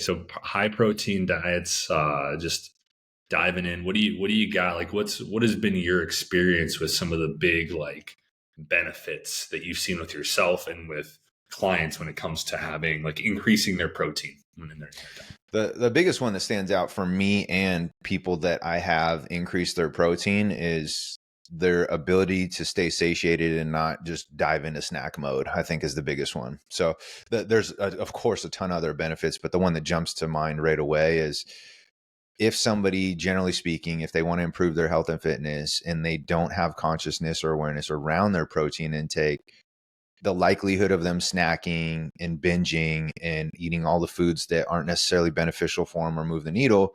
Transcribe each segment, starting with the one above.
So high protein diets, just diving in. What do you got? Like what has been your experience with some of the big like benefits that you've seen with yourself and with clients when it comes to having like increasing their protein when in their diet? The biggest one that stands out for me and people that I have increased their protein is their ability to stay satiated and not just dive into snack mode, I think is the biggest one. So there's, of course, a ton of other benefits, but the one that jumps to mind right away is if somebody, generally speaking, if they want to improve their health and fitness and they don't have consciousness or awareness around their protein intake, the likelihood of them snacking and binging and eating all the foods that aren't necessarily beneficial for them or move the needle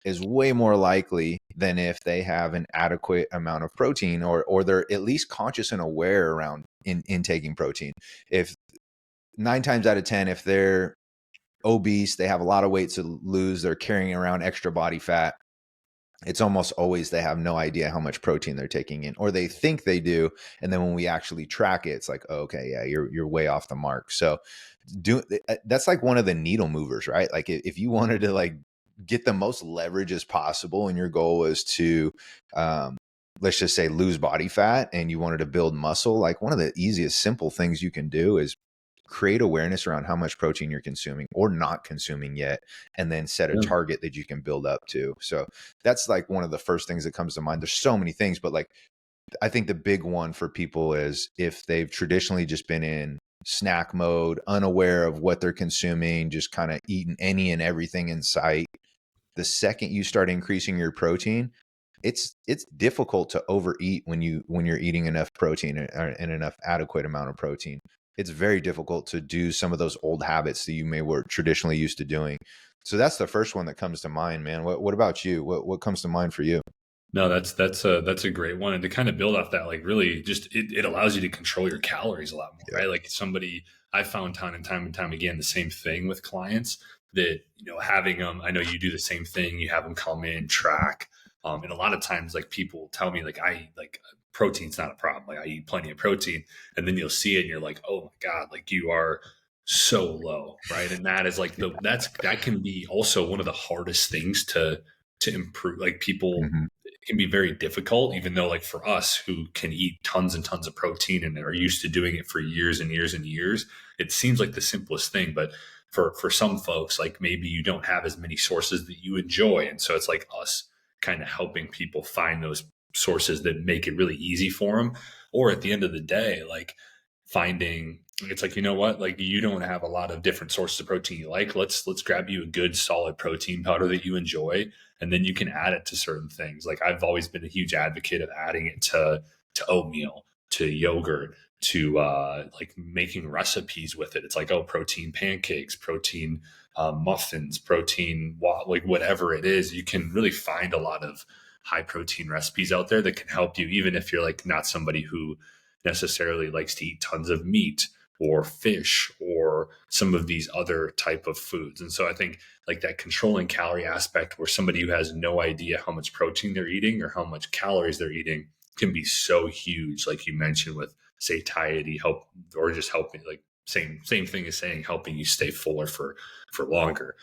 is way more likely than if they have an adequate amount of protein, or they're at least conscious and aware around intaking protein. If 9 times out of 10, if they're obese, they have a lot of weight to lose, they're carrying around extra body fat, it's almost always they have no idea how much protein they're taking in, or they think they do. And then when we actually track it, it's like, oh, okay, yeah, you're way off the mark. So that's like one of the needle movers, right? Like if you wanted to like get the most leverage as possible and your goal was to, let's just say, lose body fat and you wanted to build muscle, like one of the easiest simple things you can do is create awareness around how much protein you're consuming or not consuming yet, and then set a Yeah. target that you can build up to. So that's like one of the first things that comes to mind. There's so many things, but like, I think the big one for people is if they've traditionally just been in snack mode, unaware of what they're consuming, just kind of eating any and everything in sight. The second you start increasing your protein, it's difficult to overeat when you're eating enough protein and enough adequate amount of protein. It's very difficult to do some of those old habits that you may were traditionally used to doing. So that's the first one that comes to mind, man. What about you? What comes to mind for you? No, that's a great one. And to kind of build off that, like really just it allows you to control your calories a lot more, Yeah. right? Like somebody I found time and time again, the same thing with clients that, having them, I know you do the same thing, you have them come in, track. And a lot of times like people tell me like I like protein's not a problem. Like I eat plenty of protein. And then you'll see it and you're like, oh my God, like you are so low, right? And that is like that can be also one of the hardest things to improve. Like people, Mm-hmm. it can be very difficult, even though like for us who can eat tons and tons of protein and are used to doing it for years and years and years, it seems like the simplest thing. But for some folks, like maybe you don't have as many sources that you enjoy. And so it's like us kind of helping people find those sources that make it really easy for them. Or at the end of the day, like finding it's like, you know what, like you don't have a lot of different sources of protein you like. Let's grab you a good solid protein powder that you enjoy, and then you can add it to certain things. Like I've always been a huge advocate of adding it to oatmeal, to yogurt, to like making recipes with it. It's like, oh, protein pancakes, protein muffins, protein like whatever it is. You can really find a lot of high protein recipes out there that can help you, even if you're like not somebody who necessarily likes to eat tons of meat or fish or some of these other type of foods. And so I think like that controlling calorie aspect where somebody who has no idea how much protein they're eating or how much calories they're eating can be so huge. Like you mentioned with satiety, help, or just helping, like same thing as saying helping you stay fuller for longer.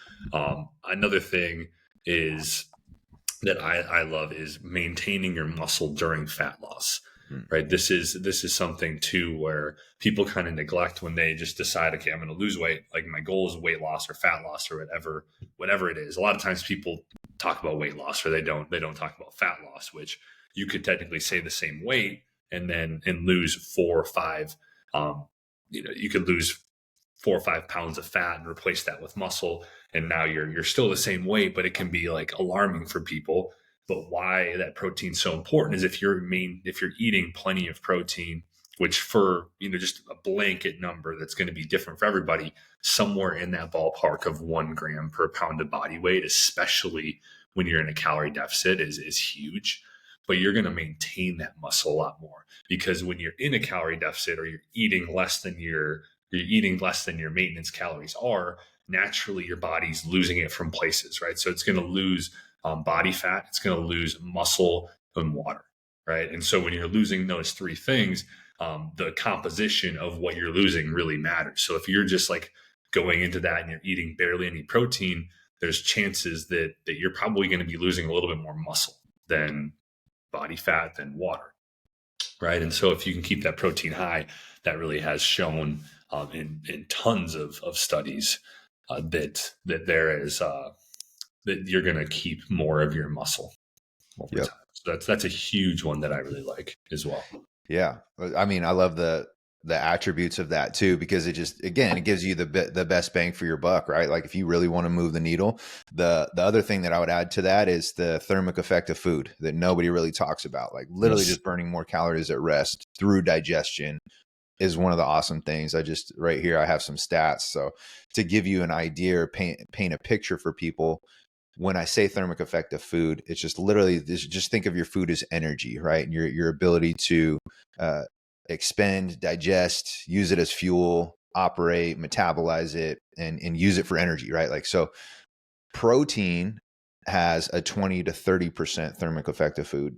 Another thing is that I love is maintaining your muscle during fat loss. Mm. Right. This is something too where people kind of neglect when they just decide, okay, I'm going to lose weight. Like my goal is weight loss or fat loss or whatever it is. A lot of times people talk about weight loss or they don't talk about fat loss, which you could technically say the same weight and lose 4 or 5. You could lose 4 or 5 pounds of fat and replace that with muscle, and now you're still the same weight, but it can be like alarming for people. But why that protein's so important is if you're eating plenty of protein, which for just a blanket number that's going to be different for everybody, somewhere in that ballpark of 1 gram per pound of body weight, especially when you're in a calorie deficit, is huge. But you're going to maintain that muscle a lot more because when you're in a calorie deficit or you're eating less than your maintenance calories are, naturally your body's losing it from places, right? So it's going to lose body fat, it's going to lose muscle and water, right? And so when you're losing those three things, the composition of what you're losing really matters. So if you're just like going into that and you're eating barely any protein, there's chances that you're probably going to be losing a little bit more muscle than body fat than water, right? And so if you can keep that protein high, that really has shown in tons of studies that there is that you're going to keep more of your muscle over Yep. time. So that's a huge one that I really like as well. Yeah. I mean, I love the attributes of that too, because it just, again, it gives you the best bang for your buck, right? Like if you really want to move the needle, the other thing that I would add to that is the thermic effect of food that nobody really talks about. Like literally Yes. just burning more calories at rest through digestion is one of the awesome things. I just, right here, I have some stats. So to give you an idea or paint a picture for people, when I say thermic effect of food, it's just literally this, just think of your food as energy, right? And your ability to expend, digest, use it as fuel, operate, metabolize it, and use it for energy, right? Like, so protein has a 20 to 30% thermic effect of food.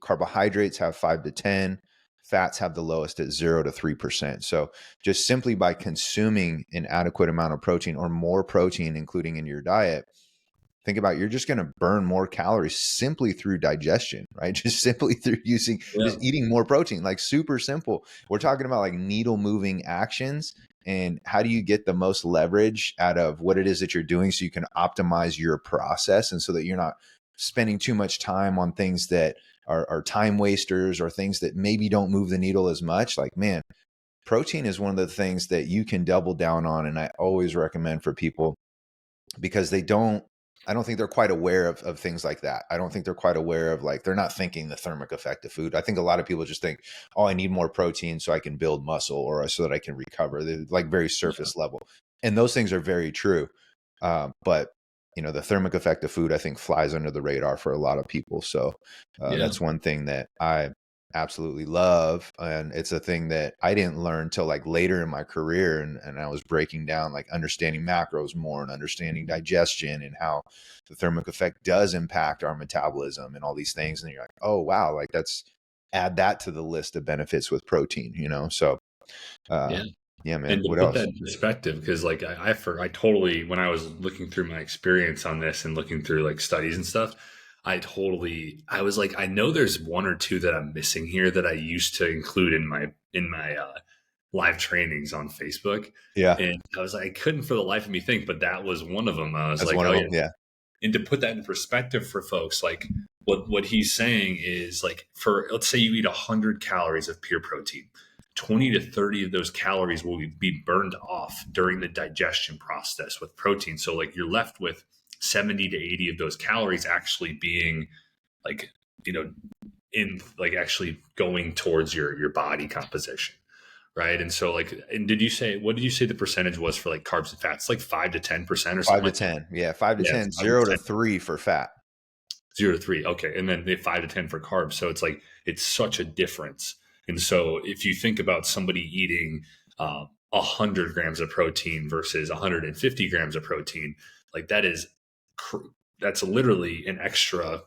Carbohydrates have 5 to 10. Fats have the lowest at 0 to 3%. So just simply by consuming an adequate amount of protein or more protein, including in your diet, think about, you're just going to burn more calories simply through digestion, right? Just simply through just eating more protein, like super simple. We're talking about like needle moving actions. And how do you get the most leverage out of what it is that you're doing so you can optimize your process, and so that you're not spending too much time on things that are time wasters or things that maybe don't move the needle as much. Like, man, protein is one of the things that you can double down on. And I always recommend for people, because I don't think they're quite aware of things like that. I don't think they're quite aware of, like, they're not thinking the thermic effect of food. I think a lot of people just think, oh, I need more protein so I can build muscle or so that I can recover. They're like very surface level. And those things are very true. But the thermic effect of food, I think, flies under the radar for a lot of people. So that's one thing that I absolutely love. And it's a thing that I didn't learn till like later in my career. And I was breaking down, like, understanding macros more and understanding digestion and how the thermic effect does impact our metabolism and all these things. And you're like, oh, wow, like add that to the list of benefits with protein, So yeah, man. And to What put else? that in perspective, because like I totally, when I was looking through my experience on this and looking through like studies and stuff, I was like, I know there's one or two that I'm missing here that I used to include in my live trainings on Facebook. Yeah, And I was like, I couldn't for the life of me think, but that was one of them. I was that's like, one oh of yeah. them. Yeah. And to put that in perspective for folks, like what he's saying is, like, for, let's say you eat 100 calories of pure protein, 20 to 30 of those calories will be burned off during the digestion process with protein. So like you're left with 70 to 80 of those calories actually being, like, in, like, actually going towards your body composition. Right. And so, like, and what did you say the percentage was for like carbs and fats? Like 5 to 10% or 5 something to like that. 10. Yeah. 5 to Yeah, 10, 5 to 0 to 10. 3 for fat. 0 to 3. Okay. And then they 5 to 10 for carbs. So it's like, it's such a difference. And so if you think about somebody eating 100 grams of protein versus 150 grams of protein, like that's literally an extra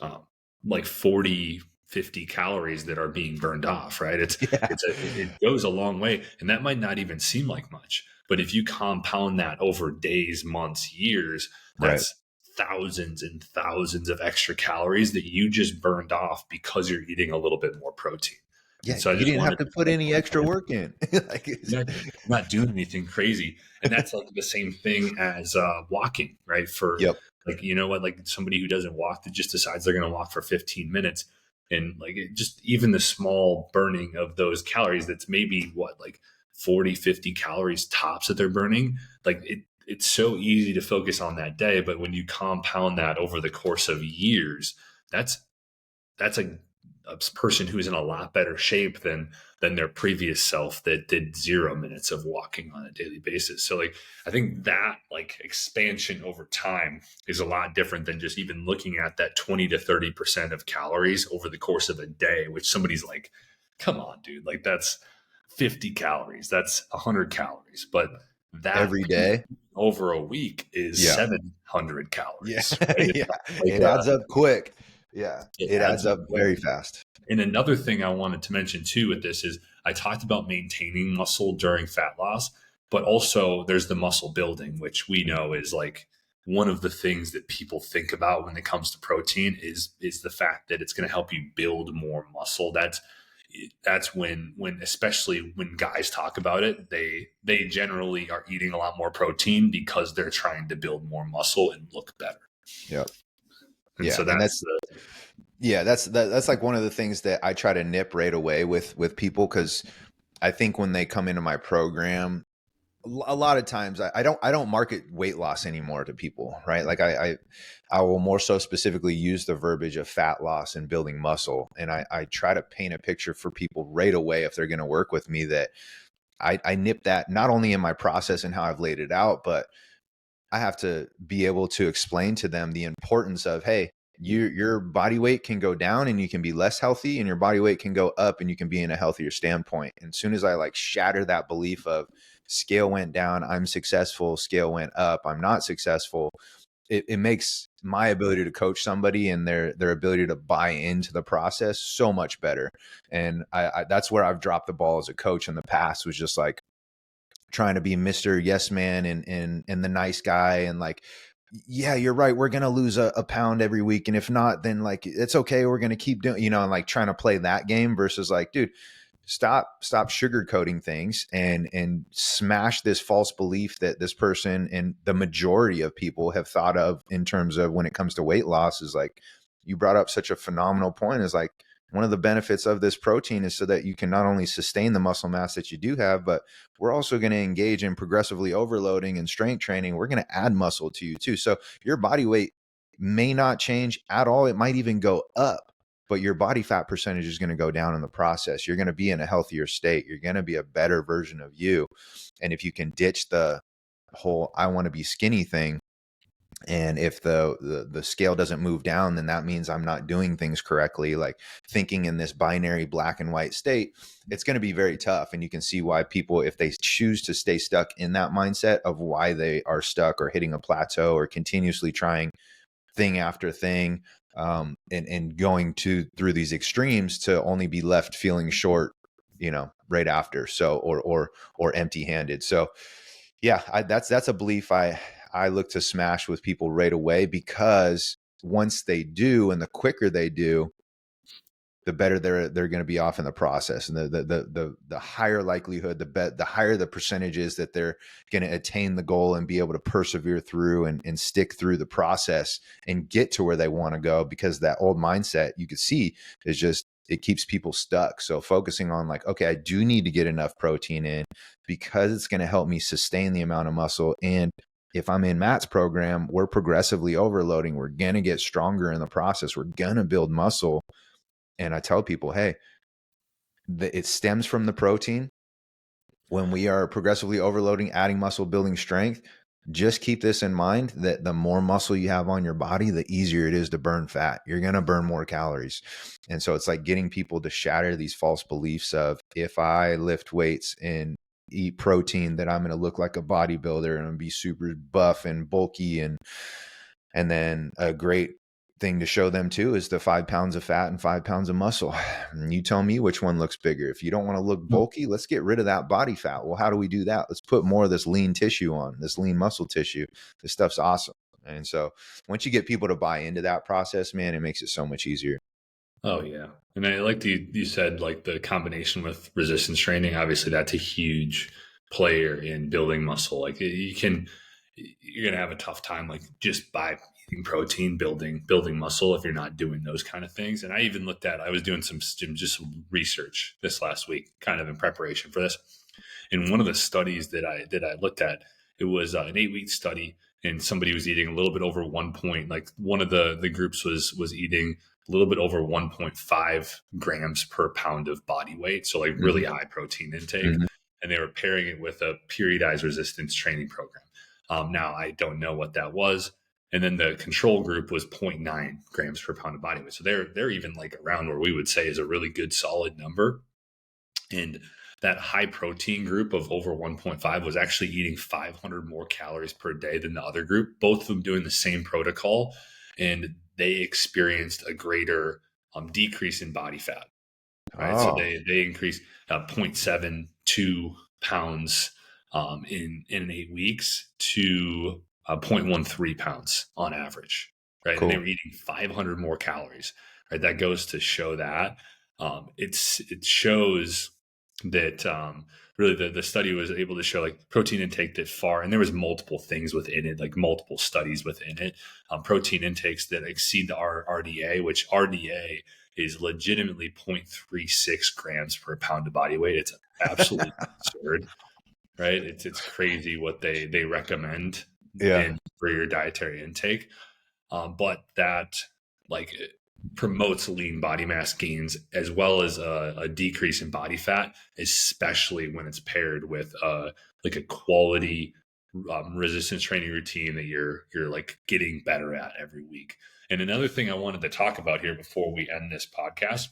um, like 40, 50 calories that are being burned off, right? Yeah. It goes a long way. And that might not even seem like much, but if you compound that over days, months, years, Right. that's thousands and thousands of extra calories that you just burned off because you're eating a little bit more protein. Yeah. And so I You just didn't have wanted to to put like any point extra that. work in. Like, Yeah, not doing anything crazy. And that's like the same thing as walking, right? For yep. like, you know what, like somebody who doesn't walk, that just decides they're going to walk for 15 minutes. And like, just even the small burning of those calories, that's maybe what, like 40, 50 calories tops that they're burning. Like it's so easy to focus on that day. But when you compound that over the course of years, that's a person who's in a lot better shape than their previous self that did 0 minutes of walking on a daily basis. So like, I think that like expansion over time is a lot different than just even looking at that 20 to 30% of calories over the course of a day, which somebody's like, come on, dude, like that's 50 calories, that's 100 calories. But that Every day. over a week is Yeah. 700 Yeah. calories, right? It's Yeah. like, It adds up quick. Yeah. it It adds adds up up quick. very fast. And another thing I wanted to mention too with this is, I talked about maintaining muscle during fat loss. But also there's the muscle building, which we know is like one of the things that people think about when it comes to protein is the fact that it's going to help you build more muscle. That's when especially when guys talk about it, they generally are eating a lot more protein because they're trying to build more muscle and look better. Yep. And Yeah. so And that's the that's like one of the things that I try to nip right away with people, because I think when they come into my program, a lot of times I don't market weight loss anymore to people, right? Like I will more so specifically use the verbiage of fat loss and building muscle. And I try to paint a picture for people right away, if they're going to work with me, that I nip that not only in my process and how I've laid it out, but I have to be able to explain to them the importance of, hey, your body weight can go down and you can be less healthy, and your body weight can go up and you can be in a healthier standpoint. And as soon as I like shatter that belief of scale went down, I'm successful, scale went up, I'm not successful, it makes my ability to coach somebody and their ability to buy into the process so much better. And I that's where I've dropped the ball as a coach in the past, was just like trying to be Mr. Yes Man and the nice guy, and like, yeah, you're right, we're gonna lose a pound every week, and if not, then like it's okay, we're gonna keep doing, and like trying to play that game versus like, dude, stop sugarcoating things and smash this false belief that this person and the majority of people have thought of in terms of when it comes to weight loss. Is like, you brought up such a phenomenal point, is like, one of the benefits of this protein is so that you can not only sustain the muscle mass that you do have, but we're also going to engage in progressively overloading and strength training. We're going to add muscle to you too. So your body weight may not change at all. It might even go up, but your body fat percentage is going to go down in the process. You're going to be in a healthier state. You're going to be a better version of you. And if you can ditch the whole I want to be skinny thing, and if the scale doesn't move down, then that means I'm not doing things correctly, like thinking in this binary black and white state, it's going to be very tough. And you can see why people, if they choose to stay stuck in that mindset of why they are stuck or hitting a plateau or continuously trying thing after thing, and going through these extremes, to only be left feeling short, right after. So, or empty handed. So yeah, that's a belief I look to smash with people right away, because once they do, and the quicker they do, the better they're going to be off in the process, and the higher likelihood, the higher the percentages that they're going to attain the goal and be able to persevere through and stick through the process and get to where they want to go. Because that old mindset, you could see, is just, it keeps people stuck. So focusing on like, okay, I do need to get enough protein in, because it's going to help me sustain the amount of muscle. And if I'm in Matt's program, we're progressively overloading. We're going to get stronger in the process. We're going to build muscle. And I tell people, hey, it stems from the protein. When we are progressively overloading, adding muscle, building strength, just keep this in mind, that the more muscle you have on your body, the easier it is to burn fat. You're going to burn more calories. And so it's like getting people to shatter these false beliefs of, if I lift weights and eat protein, that I'm going to look like a bodybuilder and I'm be super buff and bulky. And then a great thing to show them too is the 5 pounds of fat and 5 pounds of muscle. And you tell me which one looks bigger. If you don't want to look bulky, let's get rid of that body fat. Well, how do we do that? Let's put more of this lean tissue on, this lean muscle tissue. This stuff's awesome. And so once you get people to buy into that process, man, it makes it so much easier. Oh yeah. And I like you said, like the combination with resistance training, obviously that's a huge player in building muscle. Like you're going to have a tough time, like just by eating protein, building muscle, if you're not doing those kind of things. And I was doing some research this last week, kind of in preparation for this. And one of the studies that I looked at, it was an 8-week study, and somebody was eating a little bit over 1 point. Like one of the groups was eating a little bit over 1.5 grams per pound of body weight. So like really high protein intake. Mm-hmm. And they were pairing it with a periodized resistance training program. Now I don't know what that was. And then the control group was zero 0.9 grams per pound of body weight. So they're even like around where we would say is a really good solid number. And that high protein group of over 1.5 was actually eating 500 more calories per day than the other group, both of them doing the same protocol. And they experienced a greater decrease in body fat. Right. So Oh, they increased 0.72 pounds in 8 weeks to 0.13 pounds on average, right? And they Cool. were eating 500 more calories, right? That goes to show that it shows that really the study was able to show like protein intake that far, and there was multiple things within it, like multiple studies within it, protein intakes that exceed the RDA, which RDA is legitimately 0.36 grams per pound of body weight. It's absolutely absurd, right? It's crazy what they recommend Yeah. in for your dietary intake, but that like it promotes lean body mass gains as well as a decrease in body fat, especially when it's paired with like a quality resistance training routine that you're like getting better at every week. And another thing I wanted to talk about here before we end this podcast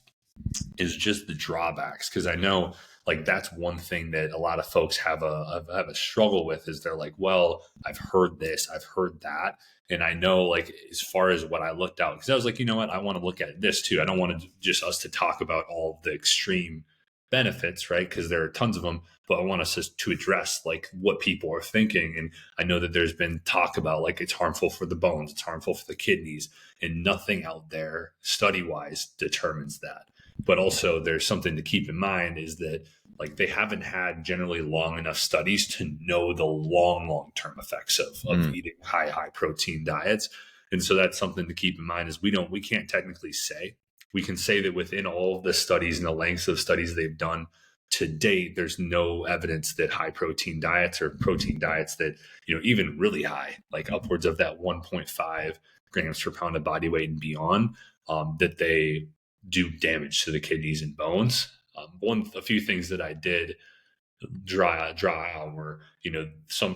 is just the drawbacks, because I know like that's one thing that a lot of folks have a struggle with is they're like, well, I've heard this, I've heard that, and I know like as far as what I looked out, because I was like, you know what, I want to look at this too. I don't want to just us to talk about all the extreme benefits, right? Because there are tons of them, but I want us to address like what people are thinking. And I know that there's been talk about like it's harmful for the bones, it's harmful for the kidneys, and nothing out there study wise determines that. But also there's something to keep in mind is that like they haven't had generally long enough studies to know the long term effects of eating high protein diets. And so that's something to keep in mind is we can't technically say. We can say that within all of the studies and the lengths of studies they've done to date, there's no evidence that high protein diets or protein diets that, you know, even really high, like upwards of that 1.5 grams per pound of body weight and beyond, that they do damage to the kidneys and bones. A few things that I did draw out were, you know, some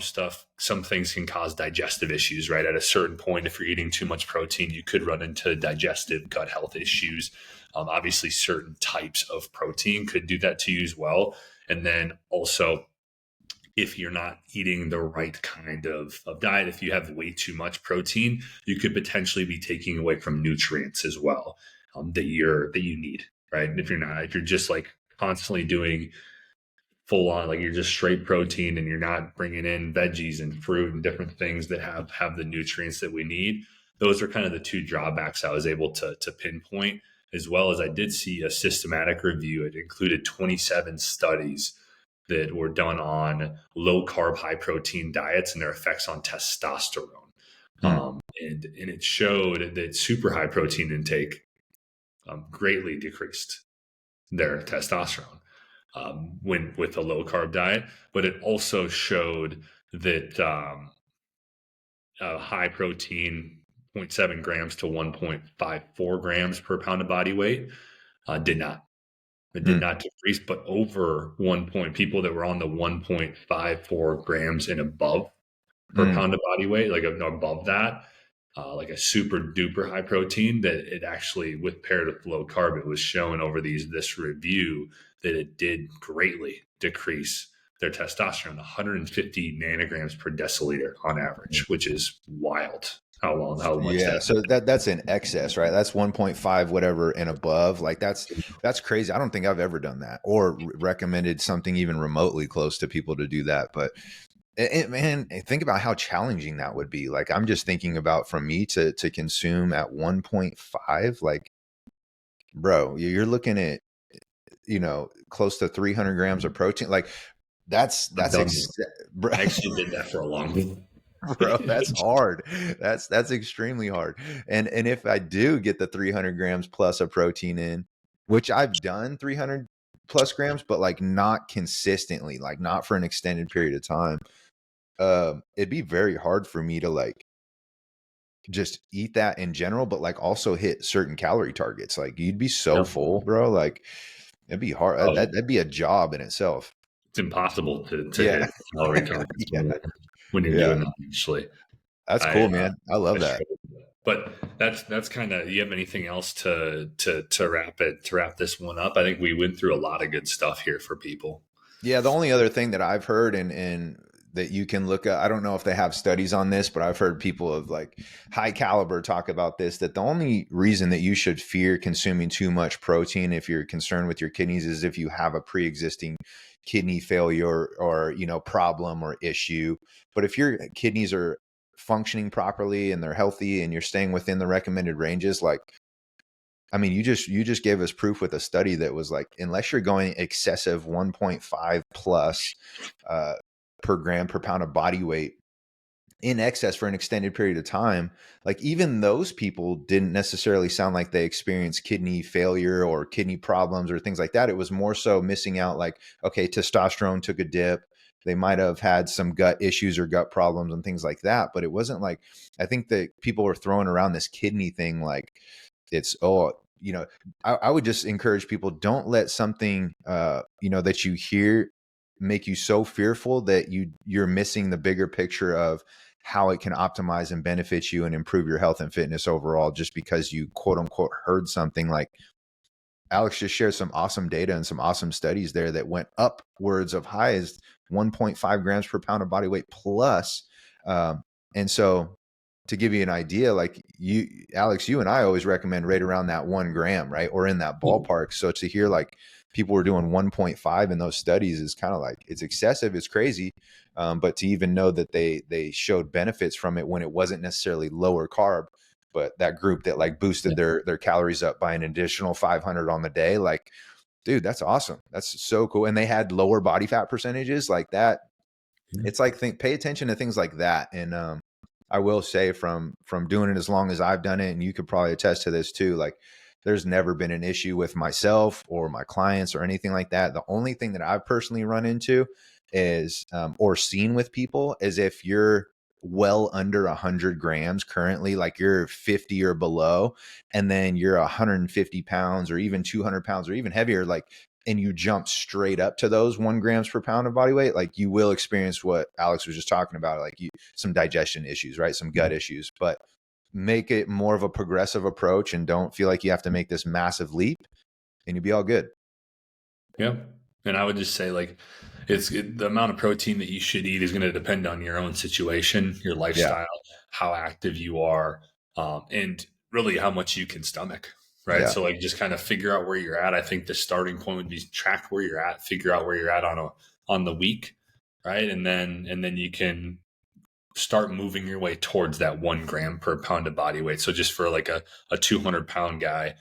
things can cause digestive issues, right? At a certain point, if you're eating too much protein, you could run into digestive gut health issues. Obviously, certain types of protein could do that to you as well. And then also, if you're not eating the right kind of diet, if you have way too much protein, you could potentially be taking away from nutrients as well, that you need, right? And if you're just like constantly doing full on, like you're just straight protein and you're not bringing in veggies and fruit and different things that have the nutrients that we need, those are kind of the two drawbacks I was able to pinpoint. As well as I did see a systematic review. It included 27 studies that were done on low carb, high protein diets and their effects on testosterone. And it showed that super high protein intake greatly decreased their testosterone when with a low carb diet. But it also showed that high protein, 0.7 grams to 1.54 grams per pound of body weight, did not. It did not decrease, but over 1 point, people that were on the 1.54 grams and above per pound of body weight, like above that, like a super duper high protein, that it actually, with paired with low carb, it was shown over this review that it did greatly decrease their testosterone, 150 nanograms per deciliter on average, which is wild. How much Yeah, that. so that's in excess, right? That's 1.5 whatever and above. Like that's crazy. I don't think I've ever done that or recommended something even remotely close to people to do that. But man, think about how challenging that would be. Like I'm just thinking about from me to consume at 1.5, like bro, you're looking at, you know, close to 300 grams of protein. Like that's I've done. bro, I actually did that for a long time. bro, that's hard. That's extremely hard. And if I do get the 300 grams plus of protein in, which I've done 300 plus grams, but like not consistently, like not for an extended period of time, it'd be very hard for me to like just eat that in general, but like also hit certain calorie targets. Like you'd be so Yep. full, bro. Like it'd be hard. Oh, That'd be a job in itself. it's impossible to Yeah. hit calorie targets Yeah. when you're Yeah. doing that. Actually, That's I cool, man. I love that. struggle with that. But that's kind of. You have anything else to wrap this one up? I think we went through a lot of good stuff here for people. Yeah, the only other thing that I've heard and that you can look at. I don't know if they have studies on this, but I've heard people of like high caliber talk about this, that the only reason that you should fear consuming too much protein if you're concerned with your kidneys is if you have a pre-existing kidney failure or, you know, problem or issue. But if your kidneys are functioning properly and they're healthy and you're staying within the recommended ranges, like, I mean, you just gave us proof with a study that was like, unless you're going excessive 1.5 plus uh, per gram per pound of body weight in excess for an extended period of time, like even those people didn't necessarily sound like they experienced kidney failure or kidney problems or things like that. It was more so missing out, like, okay, testosterone took a dip. They might have had some gut issues or gut problems and things like that. But it wasn't like, I think that people were throwing around this kidney thing like it's, oh, you know, I would just encourage people, don't let something, you know, that you hear make you so fearful that you're missing the bigger picture of how it can optimize and benefit you and improve your health and fitness overall, just because you quote unquote heard something. Like Alex just shared some awesome data and some awesome studies there that went upwards of high as 1.5 grams per pound of body weight plus. And so to give you an idea, like you, Alex, you and I always recommend right around that 1 gram, right? Or in that ballpark. So to hear like people were doing 1.5 in those studies is kind of like, it's excessive, it's crazy. But to even know that they showed benefits from it when it wasn't necessarily lower carb, but that group that like boosted their calories up by an additional 500 on the day, like, dude, that's awesome. That's so cool. And they had lower body fat percentages like that. It's like, pay attention to things like that. And I will say from doing it as long as I've done it, and you could probably attest to this too, like there's never been an issue with myself or my clients or anything like that. The only thing that I've personally run into is or seen with people is if you're well under 100 grams currently, like you're 50 or below, and then you're 150 pounds or even 200 pounds or even heavier, like, and you jump straight up to those 1 grams per pound of body weight, like you will experience what Alex was just talking about, like some digestion issues, right? Some gut issues. But make it more of a progressive approach and don't feel like you have to make this massive leap, and you'll be all good. Yeah. And I would just say, like, the amount of protein that you should eat is going to depend on your own situation, your Yeah. lifestyle, how active you are, and really how much you can stomach. Right. Yeah. So, like, just kind of figure out where you're at. I think the starting point would be track where you're at, figure out where you're at on the week. Right. And then you can start moving your way towards that 1 gram per pound of body weight. So just for like a 200-pound guy,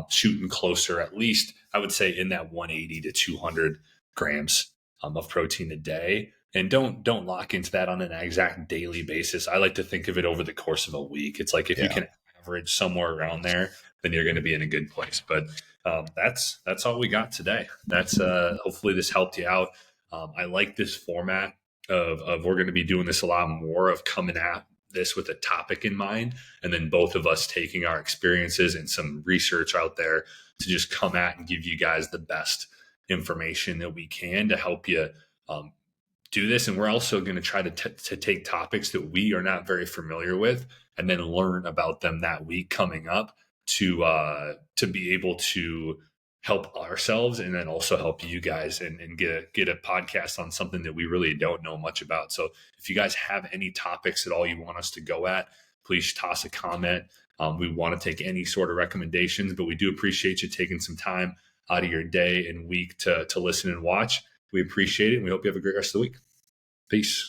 shooting closer, at least I would say in that 180 to 200 grams of protein a day. And don't lock into that on an exact daily basis. I like to think of it over the course of a week. It's like if you can average somewhere around there, then you're going to be in a good place. But that's all we got today. That's hopefully this helped you out. I like this format of we're going to be doing this a lot more, of coming at this with a topic in mind, and then both of us taking our experiences and some research out there to just come at and give you guys the best information that we can to help you do this. And we're also going to try to take topics that we are not very familiar with and then learn about them that week coming up to be able to help ourselves and then also help you guys and get a podcast on something that we really don't know much about. So if you guys have any topics at all you want us to go at, please toss a comment. We want to take any sort of recommendations, but we do appreciate you taking some time out of your day and week to listen and watch. We appreciate it, and we hope you have a great rest of the week. Peace.